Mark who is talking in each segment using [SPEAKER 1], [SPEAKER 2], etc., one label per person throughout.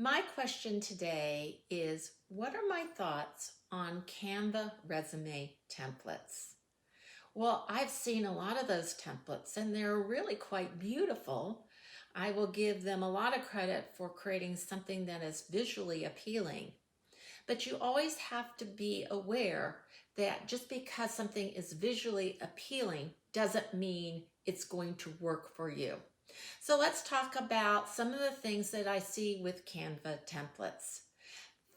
[SPEAKER 1] My question today is, what are my thoughts on Canva resume templates? Well, I've seen a lot of those templates and they're really quite beautiful. I will give them a lot of credit for creating something that is visually appealing. But you always have to be aware that just because something is visually appealing doesn't mean it's going to work for you. So let's talk about some of the things that I see with Canva templates.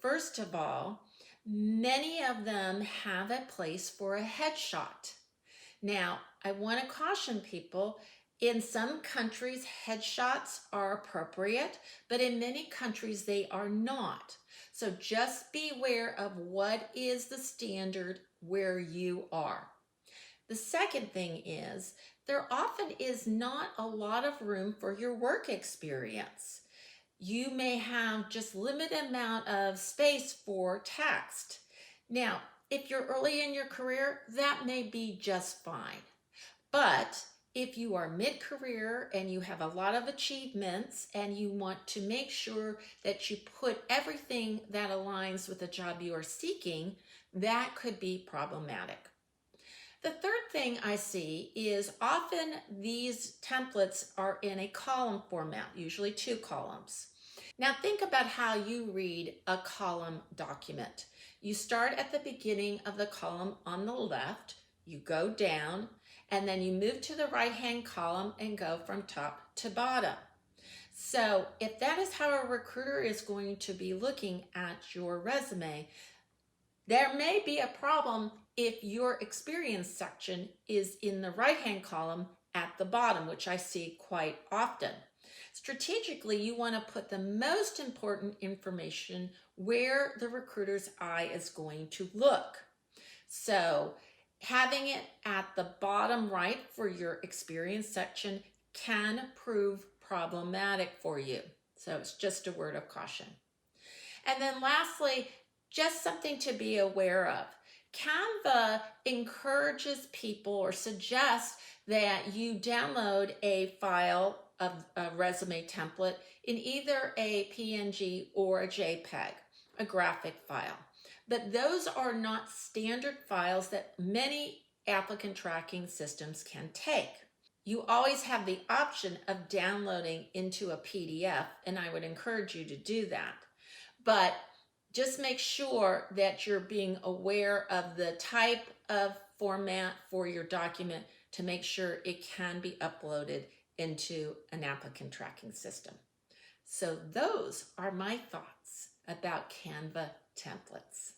[SPEAKER 1] First of all, many of them have a place for a headshot. Now, I want to caution people, in some countries, headshots are appropriate, but in many countries, they are not. So just beware of what is the standard where you are. The second thing is, there often is not a lot of room for your work experience. You may have just limited amount of space for text. Now, if you're early in your career, that may be just fine. But if you are mid-career and you have a lot of achievements and you want to make sure that you put everything that aligns with the job you are seeking, that could be problematic. The third thing I see is often these templates are in a column format, usually 2 columns. Now think about how you read a column document. You start at the beginning of the column on the left, you go down, and then you move to the right-hand column and go from top to bottom. So if that is how a recruiter is going to be looking at your resume, there may be a problem if your experience section is in the right-hand column at the bottom, which I see quite often. Strategically, you want to put the most important information where the recruiter's eye is going to look. So having it at the bottom right for your experience section can prove problematic for you. So it's just a word of caution. And then lastly, just something to be aware of. Canva encourages people or suggests that you download a file of a resume template in either a PNG or a JPEG, a graphic file. But those are not standard files that many applicant tracking systems can take. You always have the option of downloading into a PDF, and I would encourage you to do that. But just make sure that you're being aware of the type of format for your document to make sure it can be uploaded into an applicant tracking system. So those are my thoughts about Canva templates.